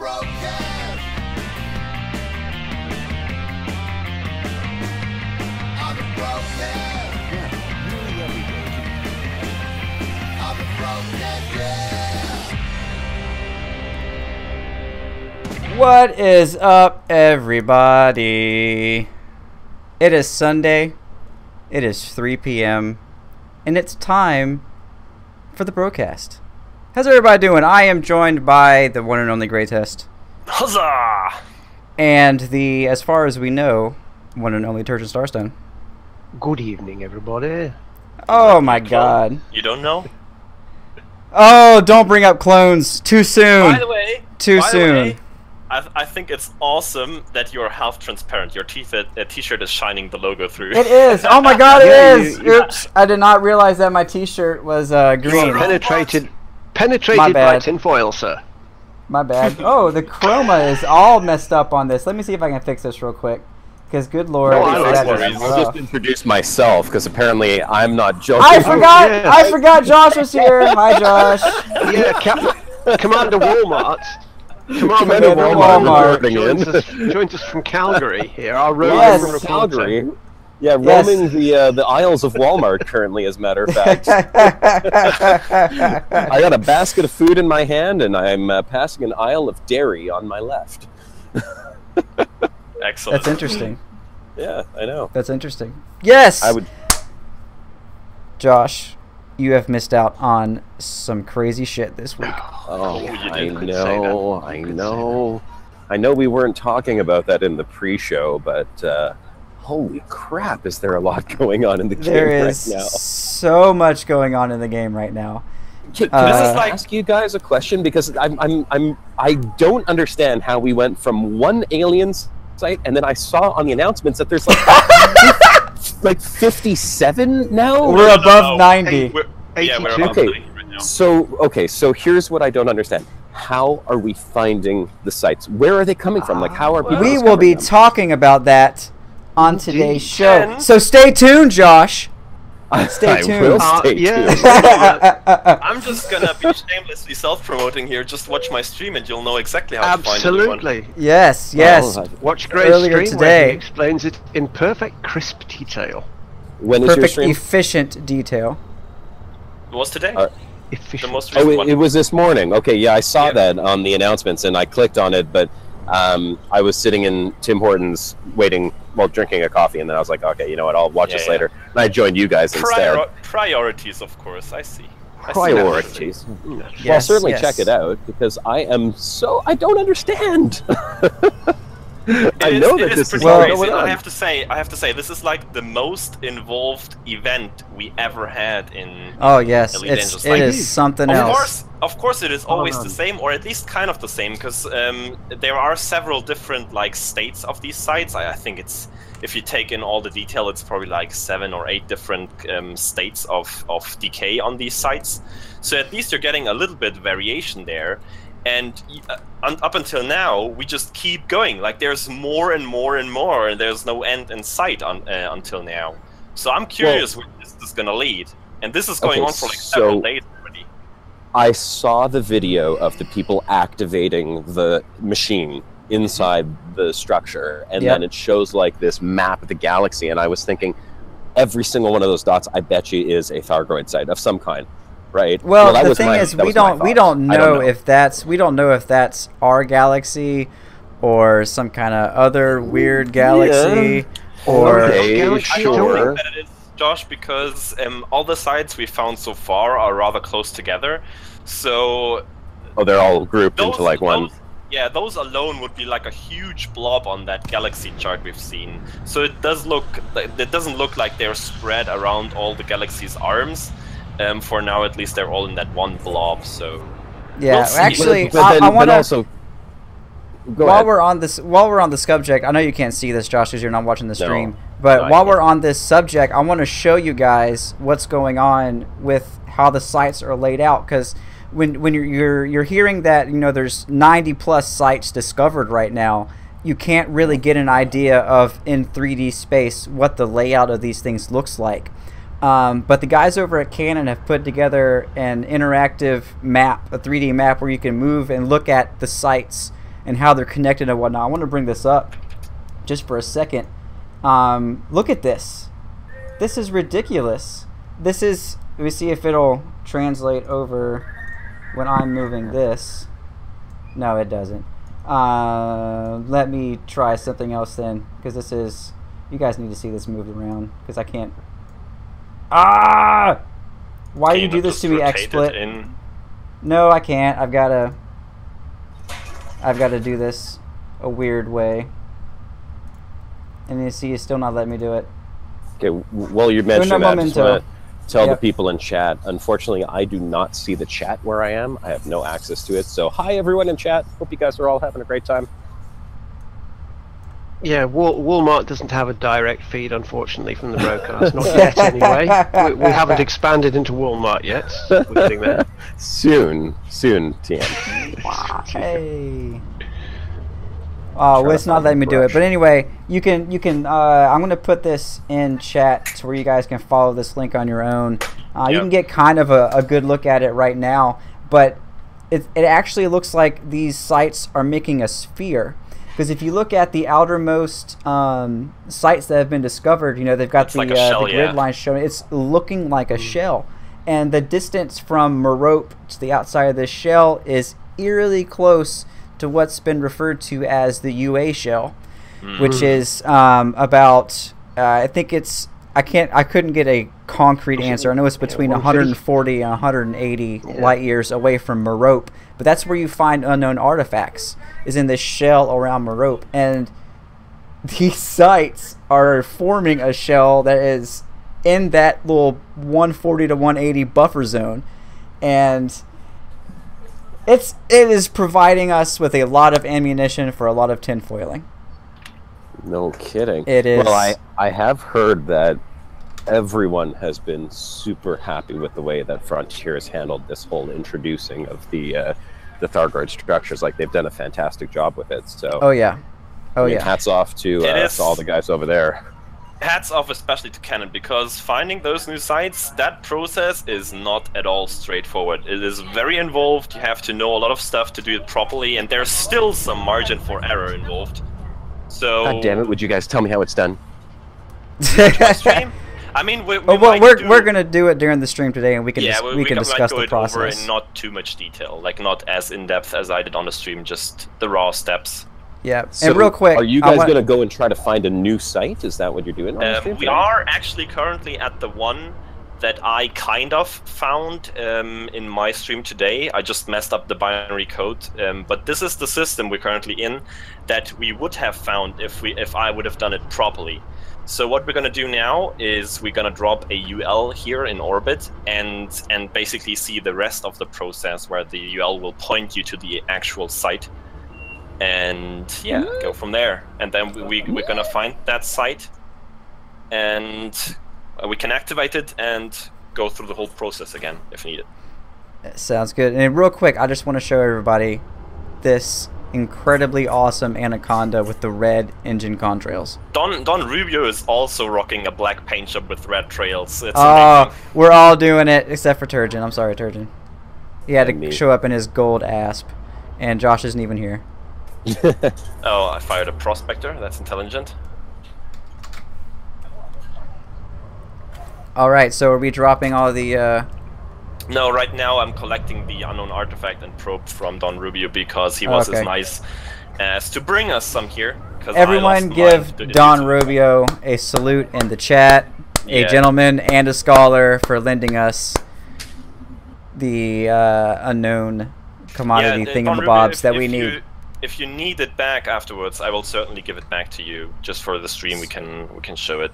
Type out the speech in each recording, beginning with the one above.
Brocast. On the Brocast. Yeah, really every day. On the Brocast, yeah. What is up, everybody? It is Sunday. It is 3 p.m. and it's time for the Brocast. How's everybody doing? I am joined by the one and only Greatest. Huzzah! And the, as far as we know, one and only Turgeon Starstone. Good evening, everybody. Oh my god. You don't know? Oh, don't bring up clones. Too soon. By the way, Too soon. I think it's awesome that you're half transparent. Your t-shirt is shining the logo through. It is. Oh my god, it Yeah, is. Oops. I did not realize that my t-shirt was green. Penetrated My by bad. tinfoil, sir. My bad. Oh, the chroma is all messed up on this. Let me see if I can fix this real quick. Because good lord, No, I don't that worry. is I'll just rough. introduce myself because apparently I'm not joking. I forgot. yeah. I forgot Josh was here. Hi, Josh. Yeah, Commander Walmart. Commander Walmart. Joins us from Calgary here. Our road Yes. reporter. Calgary. Yeah, Yes. roaming the aisles of Walmart currently, as a matter of fact. I got a basket of food in my hand, and I'm passing an aisle of dairy on my left. Excellent. That's interesting. Yeah, I know. That's interesting. Yes. I would. Josh, you have missed out on some crazy shit this week. Oh, you I did. Could say know. that. I Could say know. I know we weren't talking about that in the pre-show, but holy crap, is there a lot going on in the game There right is now? so much going on in the game right now. Can This is I ask you guys a question? Because I don't understand how we went from one alien site and then I saw on the announcements that there's like 57 now. We're above No. 90. We're 82. above Okay. 90 right now. So here's what I don't understand. How are we finding the sites? Where are they coming from? Like, how are people We will be discovering them? talking about that on today's show. Ken? So stay tuned, Josh. Stay I tuned. will stay yeah. tuned. I'm just gonna be shamelessly self-promoting here. Just watch my stream and you'll know exactly how to find anyone. Absolutely. Yes, yes. Oh, Watch Gray's Earlier stream today. where he explains it in perfect, crisp detail. When is your Perfect, stream? efficient detail. It was today. Uh, The Efficient. most Oh, recent one. it was this morning. Okay, yeah, I saw Yeah. that on the announcements, and I clicked on it, but I was sitting in Tim Hortons waiting, well, drinking a coffee, and then I was like, okay, you know what, I'll watch this Yeah. later. And I joined you guys instead. Priorities, of course. I see. Priorities. Well, I'll Yes, certainly yes. check it out, because I don't understand. I know that this is pretty Well- crazy. going on. I have to say, this is like the most involved event we ever had in. Oh yes, Elite it's Angels, it like- is something else. Of course, it is always no. the same, or at least kind of the same, because there are several different like states of these sites. I think it's, if you take in all the detail, it's probably like 7 or 8 different states of decay on these sites. So at least you're getting a little bit variation there. And up until now, we just keep going. Like there's more and more and more, and there's no end in sight until now. So I'm curious where this is going to lead. And this is going Okay, on for like several so- days already. I saw the video of the people activating the machine inside the structure, and Yep. then it shows like this map of the galaxy, and I was thinking, every single one of those dots, I bet you, is a Thargoid site of some kind, right? Well, that the was thing my- is, that we was my don't thoughts. I know if that's our galaxy or some kind of other weird galaxy or Okay, I I sure. don't think that it is, Josh, because all the sites we found so far are rather close together. So Oh, they're all grouped those, into like one. those alone would be like a huge blob on that galaxy chart we've seen. So it doesn't look like they're spread around all the galaxy's arms. For now, at least, they're all in that one blob. So yeah. We'll see. Actually, But I want to. also, go While ahead. we're on the subject, I know you can't see this, Josh, because you're not watching the No. stream. But No, I while we're can't. on this subject, I want to show you guys what's going on with how the sites are laid out. Because when you're hearing that, you know, there's 90 plus sites discovered right now, you can't really get an idea of in 3D space what the layout of these things looks like. But the guys over at Canon have put together an interactive map, a 3D map where you can move and look at the sites and how they're connected and whatnot. I want to bring this up just for a second. Look at this. This is ridiculous. This is, let me see if it'll translate over when I'm moving this. No, it doesn't. Let me try something else then, because this is, you guys need to see this moved around, because I can't. Why do you do this to me, XSplit? No, I can't. I've got to do this a weird way. And you see, you're still not letting me do it. Okay, well, you mentioned that. I just want to tell the people in chat. Unfortunately, I do not see the chat where I am. I have no access to it. So, hi, everyone in chat. Hope you guys are all having a great time. Yeah, Walmart doesn't have a direct feed, unfortunately, from the broadcast. Not yet, anyway. We haven't expanded into Walmart yet. We're getting there. Soon, TM. Hey. Oh, well, it's not letting me do it. But anyway, you can. I'm going to put this in chat to where you guys can follow this link on your own. You can get kind of a good look at it right now. But it actually looks like these sites are making a sphere. Because if you look at the outermost sites that have been discovered, you know, they've got the grid line showing. It's looking like a shell. And the distance from Merope to the outside of this shell is eerily close to what's been referred to as the UA shell, which is about, I think it's, I couldn't get a concrete answer. I know it's between 140 and 180 light years away from Merope. But that's where you find unknown artifacts, is in this shell around Merope. And these sites are forming a shell that is in that little 140 to 180 buffer zone. And it is providing us with a lot of ammunition for a lot of tinfoiling. No kidding. It is. Well, I have heard that everyone has been super happy with the way that Frontier has handled this whole introducing of the Thargoid structures. Like, they've done a fantastic job with it. So. Oh yeah. Oh yeah. Hats off to all the guys over there. Hats off especially to Canon, because finding those new sites, that process is not at all straightforward. It is very involved. You have to know a lot of stuff to do it properly, and there's still some margin for error involved. So. God damn it! Would you guys tell me how it's done? Stream? I mean, we're gonna do it during the stream today, and we can discuss the process over in not too much detail, like not as in depth as I did on the stream, just the raw steps. Yeah, so and real quick, are you guys gonna go and try to find a new site? Is that what you're doing on the stream? We are actually currently at the one that I kind of found in my stream today. I just messed up the binary code, but this is the system we're currently in that we would have found if I would have done it properly. So what we're going to do now is we're going to drop a UL here in orbit and basically see the rest of the process, where the UL will point you to the actual site, and yeah, go from there. And then we're going to find that site, and we can activate it and go through the whole process again if needed. Sounds good. And real quick, I just want to show everybody this incredibly awesome Anaconda with the red engine contrails. Don Rubio is also rocking a black paint job with red trails. It's amazing. We're all doing it except for Turgeon. I'm sorry, Turgeon. He had to show up in his gold asp, and Josh isn't even here. Oh, I fired a prospector. That's intelligent. All right, so are we dropping all the? No, right now I'm collecting the unknown artifact and probe from Don Rubio, because he was as nice as to bring us some here. Everyone give Don Rubio a salute in the chat. A gentleman and a scholar for lending us the unknown commodity thingamabobs that we need. If you need it back afterwards, I will certainly give it back to you. Just for the stream, we can show it.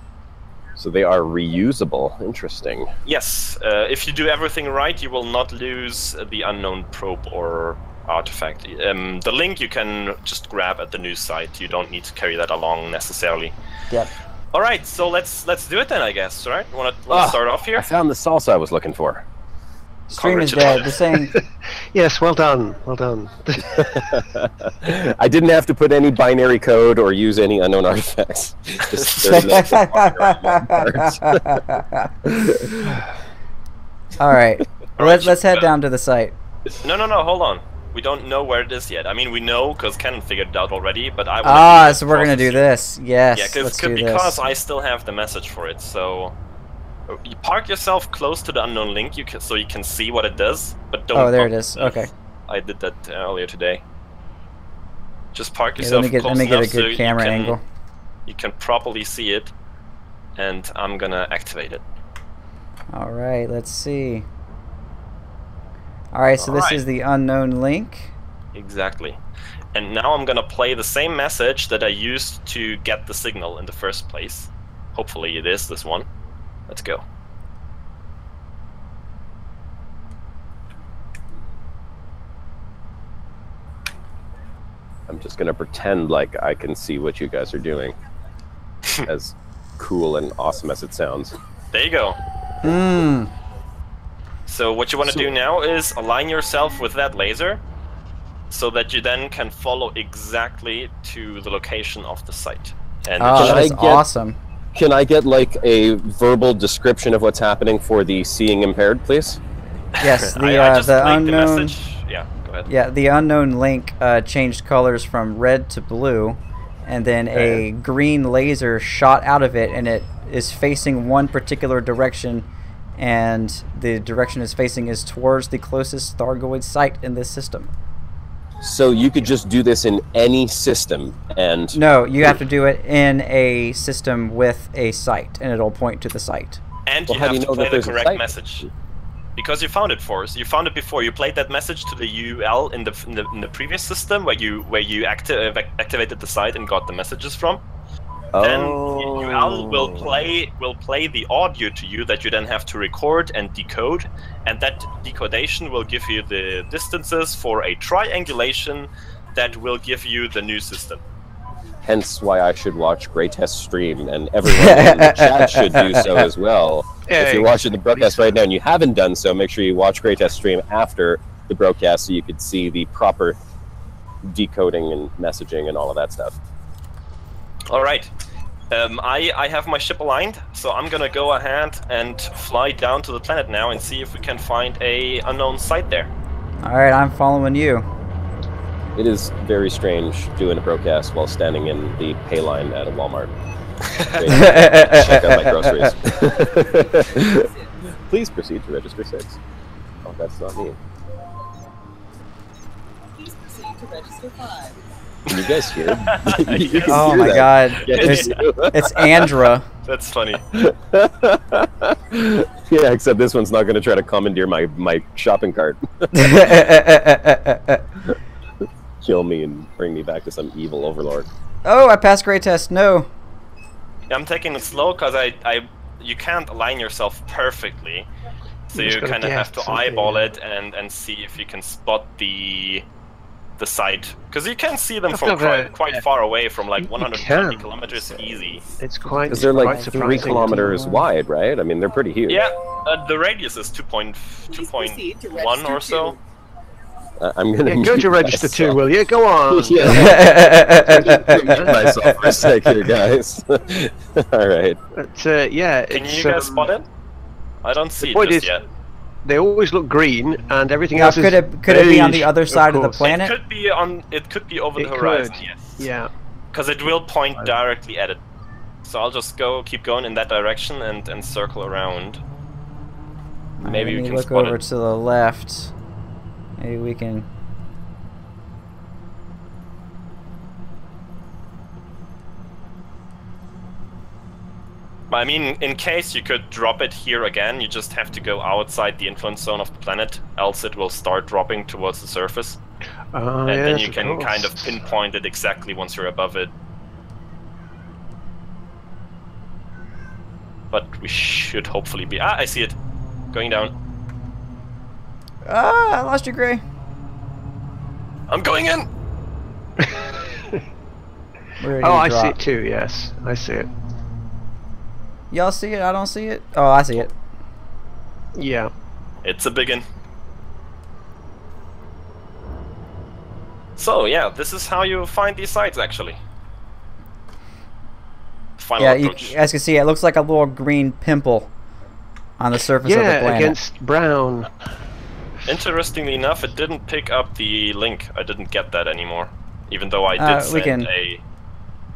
So they are reusable. Interesting. Yes. If you do everything right, you will not lose the unknown probe or artifact. The link you can just grab at the news site. You don't need to carry that along necessarily. Yep. All right. So let's do it then, I guess. All right. Want to start off here? I found the salsa I was looking for. Stream is dead. The saying. Yes, well done, well done. I didn't have to put any binary code or use any unknown artifacts. All right, let's head down to the site. No, hold on. We don't know where it is yet. I mean, we know because Ken figured it out already, but I so we're gonna do this. Yes, Yeah, let's do because this. I still have the message for it. So you park yourself close to the unknown link, so you can see what it does, but don't. Oh, there it bump is. Okay. I did that earlier today. Just park Yeah, yourself let me close get a enough so good camera you can, angle. You can properly see it, and I'm gonna activate it. All right, let's see. All right, so this is the unknown link. Exactly. And now I'm gonna play the same message that I used to get the signal in the first place. Hopefully it is this one. Let's go. I'm just gonna pretend like I can see what you guys are doing. As cool and awesome as it sounds. There you go. Hmm. So what you want to do now is align yourself with that laser, so that you then can follow exactly to the location of the site. And Oh, Can that's I get- awesome. Can I get like a verbal description of what's happening for the seeing impaired, please? Yes, I just the played unknown. the message. Yeah, go ahead. Yeah, the unknown link changed colors from red to blue, and then a green laser shot out of it, and it is facing one particular direction, and the direction it's facing is towards the closest Thargoid site in this system. So you could just do this in any system, and No, you have to do it in a system with a site, and it'll point to the site. And Well, you how do have you to know that play the there's a correct site? message. Because you found it for us. You found it before. You played that message to the UL in the previous system where you activated the site and got the messages from. Then UL will play the audio to you that you then have to record and decode, and that decodation will give you the distances for a triangulation that will give you the new system. hence why I should watch Greytest stream, and everyone in the chat should do so as well. If you're watching the broadcast right now and you haven't done so, make sure you watch Greytest stream after the broadcast so you can see the proper decoding and messaging and all of that stuff. All right. I have my ship aligned, so I'm gonna go ahead and fly down to the planet now and see if we can find a unknown site there. All right, I'm following you. It is very strange doing a broadcast while standing in the pay line at a Walmart. Check out my groceries. Please proceed to register 6. Oh, that's not me. Please proceed to register 5. Can you guys hear? You can Oh hear my that. God, Yes. it's Andra. That's funny. Yeah, except this one's not going to try to commandeer my shopping cart. Kill me and bring me back to some evil overlord. Oh, I passed grade test. No. I'm taking it slow because you can't align yourself perfectly, so You just you gotta kind of get have to something, eyeball yeah. it and see if you can spot the site, because you can see them I've from never- quite far away, from like You 120 can. kilometers easy. It's quite. Because they're like quite 3 surprising. kilometers wide, right? I mean, they're pretty huge. Yeah, the radius is 2.1 or so. I'm gonna Yeah, go mute to register myself. 2, will you? Go on. Yeah. Mute myself for a sec here, guys. All right. But yeah, Can it's, you guys spot it? I don't see it point just is- yet. They always look green, and everything Now, else is could it be on the beige, other side of the course. planet? It could be over the It horizon, could. yes. Yeah. Because it will point directly at it. So I'll just keep going in that direction and circle around. Maybe Let we me can look spot over it. to the left. Maybe we can. I mean, in case you could drop it here again, you just have to go outside the influence zone of the planet, else it will start dropping towards the surface. And then you can kind of pinpoint it exactly once you're above it. But we should hopefully be... Ah, I see it. Going down. Ah, I lost you, Gray. I'm going in! Where did Oh, you I see drop? it too. Yes, I see it. Y'all see it? I don't see it. Oh, I see it. Yeah. It's a biggin. So, yeah, this is how you find these sites, actually. Final Yeah, you approach. guys can see it looks like a little green pimple on the surface of the Yeah, planet. against brown. Interestingly enough, it didn't pick up the link. I didn't get that anymore, even though I did send a.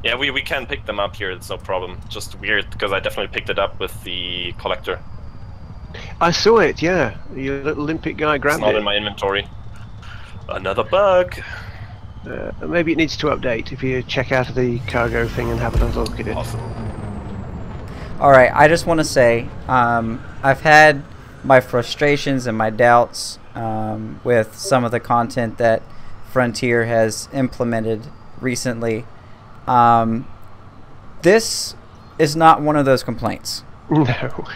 Yeah, we can pick them up here. It's no problem. Just weird because I definitely picked it up with the collector. I saw it. Yeah, your little limpet guy grabbed It's not it. in my inventory. Another bug. Maybe it needs to update if you check out of the cargo thing and have another look at it. Awesome. Alright, I just want to say, I've had my frustrations and my doubts with some of the content that Frontier has implemented recently. This is not one of those complaints. No.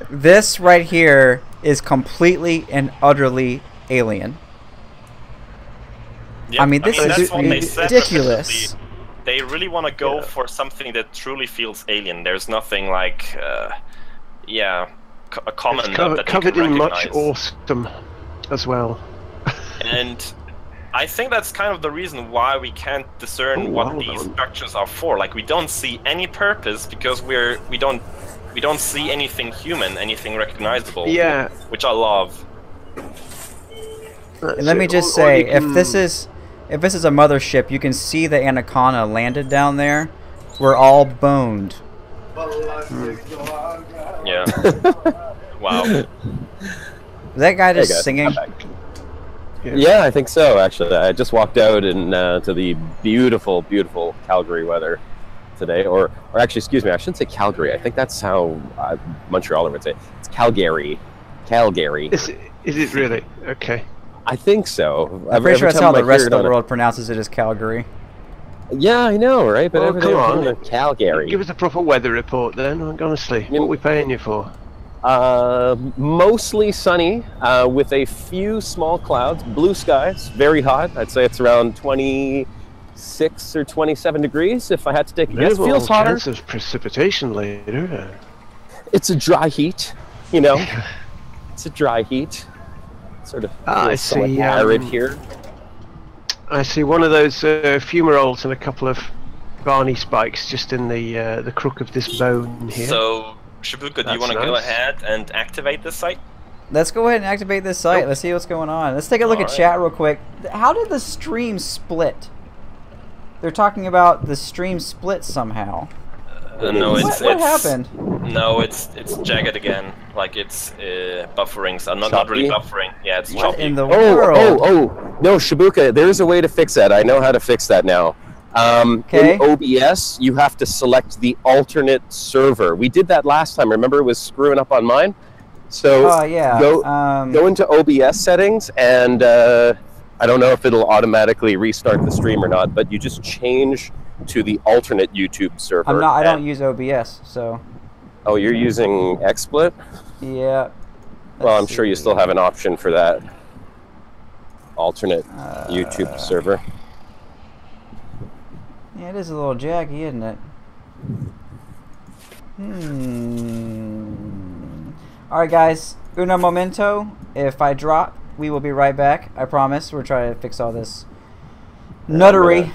This right here is completely and utterly alien. Yeah, I mean, this that's is what they said ridiculous. repeatedly. They really want to go for something that truly feels alien. There's nothing like, a common It's that covered you can in much recognize. awesome as well. And I think that's kind of the reason why we can't discern what hold these on. structures are for. Like, we don't see any purpose because we don't see anything human, anything recognizable. Yeah. Which I love. And let me just say, if this is a mothership, you can see the Anaconda landed down there. We're all boned. Yeah. Wow. Is that guy just guys, singing? I'm back. Yeah, I think so. Actually, I just walked out and to the beautiful, beautiful Calgary weather today, or actually, excuse me, I shouldn't say Calgary. I think that's how Montrealer would say it. It's Calgary. Calgary. Is it really? Okay. I think so. I'm pretty sure that's how the rest of the world pronounces it as Calgary. Yeah, I know, right? But Well, every come day I'm on. thinking of Calgary. Give us a proper weather report then, honestly. What are we paying you for? Mostly sunny, with a few small clouds, blue skies, very hot. I'd say it's around 26 or 27 degrees if I had to take a guess. Minimal Feels hotter. chance of precipitation later. It's a dry heat, you know. It's a dry heat. Sort of I feels somewhat see, arid here. I see one of those fumaroles and a couple of Barney spikes just in the crook of this bone here. So, Shibuka, do you That's want to go nice. ahead and activate this site? Let's go ahead and activate this site. Let's see what's going on. Let's take a look at Alright. chat real quick. How did the stream split? They're talking about the stream split somehow. No, it's What happened? No, it's jagged again. Like it's buffering. So not really Choppy? buffering. Yeah, it's What choppy. in the world? Oh, no, Shibuka, there's a way to fix that. I know how to fix that now. Okay. In OBS, you have to select the alternate server. We did that last time. Remember, it was screwing up on mine? So Oh, yeah. go into OBS settings, and I don't know if it'll automatically restart the stream or not, but you just change to the alternate YouTube server. I don't use OBS, so Oh, you're using XSplit? yeah. Well, I'm Let's sure you see. still have an option for that alternate YouTube server. Yeah, it is a little jaggy, isn't it? Alright, guys. Uno momento. If I drop, we will be right back. I promise. We're trying to fix all this nuttery.